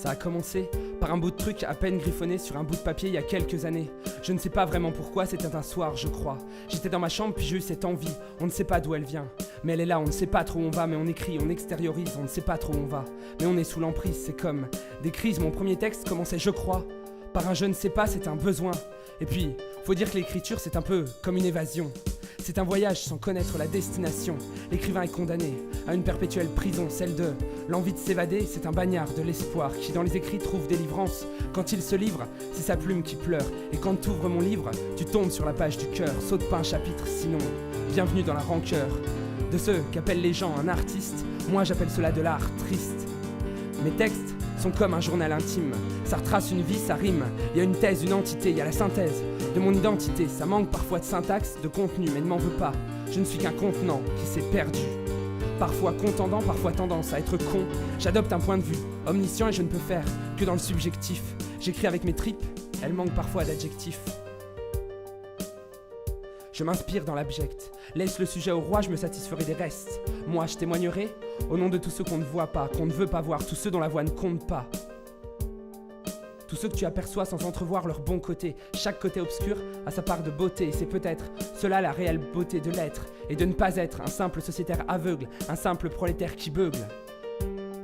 Ça a commencé par un bout de truc à peine griffonné sur un bout de papier il y a quelques années. Je ne sais pas vraiment pourquoi, c'était un soir, je crois. J'étais dans ma chambre puis j'ai eu cette envie, on ne sait pas d'où elle vient. Mais elle est là, on ne sait pas trop où on va, mais on écrit, on extériorise, on ne sait pas trop où on va. Mais on est sous l'emprise, c'est comme des crises. Mon premier texte commençait, je crois, par un je ne sais pas, c'est un besoin. Et puis, faut dire que l'écriture c'est un peu comme une évasion. C'est un voyage sans connaître la destination. L'écrivain est condamné à une perpétuelle prison, celle de l'envie de s'évader. C'est un bagnard de l'espoir qui dans les écrits trouve délivrance. Quand il se livre, c'est sa plume qui pleure. Et quand tu ouvres mon livre, tu tombes sur la page du cœur. Saute pas un chapitre sinon, bienvenue dans la rancœur. De ceux qu'appellent les gens un artiste, moi j'appelle cela de l'art triste. Mes textes sont comme un journal intime. Ça retrace une vie, ça rime. Il y a une thèse, une entité, il y a la synthèse de mon identité. Ça manque parfois de syntaxe, de contenu, mais ne m'en veux pas. Je ne suis qu'un contenant qui s'est perdu. Parfois contendant, parfois tendance à être con. J'adopte un point de vue omniscient et je ne peux faire que dans le subjectif. J'écris avec mes tripes, elles manquent parfois d'adjectifs. Je m'inspire dans l'abject. Laisse le sujet au roi, je me satisferai des restes. Moi, je témoignerai au nom de tous ceux qu'on ne voit pas, qu'on ne veut pas voir, tous ceux dont la voix ne compte pas. Tous ceux que tu aperçois sans entrevoir leur bon côté. Chaque côté obscur a sa part de beauté. Et c'est peut-être cela la réelle beauté de l'être. Et de ne pas être un simple sociétaire aveugle, un simple prolétaire qui beugle.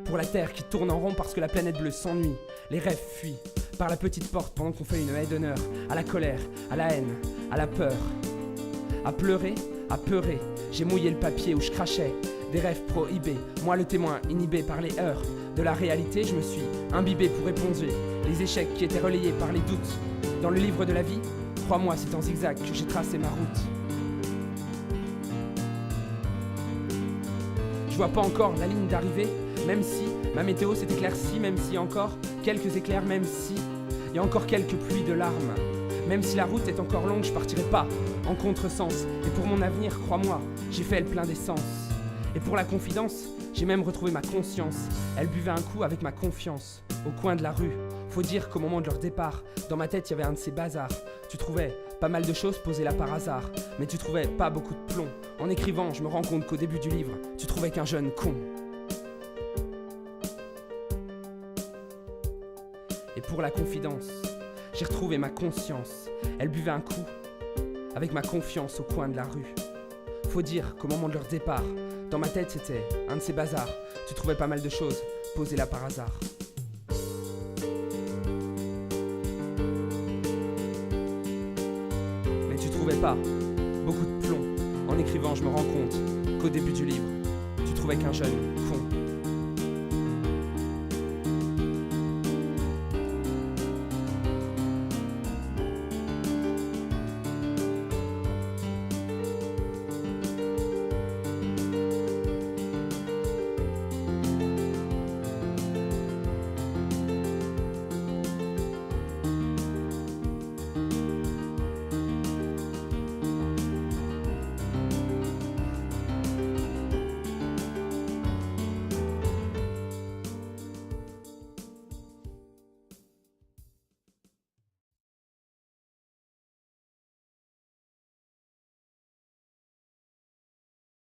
Pour la terre qui tourne en rond parce que la planète bleue s'ennuie. Les rêves fuient par la petite porte pendant qu'on fait une haie d'honneur. À la colère, à la haine, à la peur. À pleurer, à peurer. J'ai mouillé le papier où je crachais. Des rêves prohibés, moi le témoin inhibé par les heurts de la réalité, je me suis imbibé pour éponger les échecs qui étaient relayés par les doutes. Dans le livre de la vie, crois-moi, c'est en zigzag que j'ai tracé ma route. Je vois pas encore la ligne d'arrivée, même si ma météo s'est éclaircie, même si encore quelques éclairs, même si il y a encore quelques pluies de larmes. Même si la route est encore longue, je partirai pas en contresens. Et pour mon avenir, crois-moi, j'ai fait le plein d'essence. Et pour la confidence, j'ai même retrouvé ma conscience. Elle buvait un coup avec ma confiance, au coin de la rue. Faut dire qu'au moment de leur départ, dans ma tête, il y avait un de ces bazars. Tu trouvais pas mal de choses posées là par hasard, mais tu trouvais pas beaucoup de plomb. En écrivant, je me rends compte qu'au début du livre, tu trouvais qu'un jeune con. Et pour la confidence, j'ai retrouvé ma conscience. Elle buvait un coup avec ma confiance au coin de la rue. Faut dire qu'au moment de leur départ, dans ma tête c'était un de ces bazars. Tu trouvais pas mal de choses posées là par hasard. Mais tu trouvais pas beaucoup de plomb. En écrivant, je me rends compte qu'au début du livre, tu trouvais qu'un jeune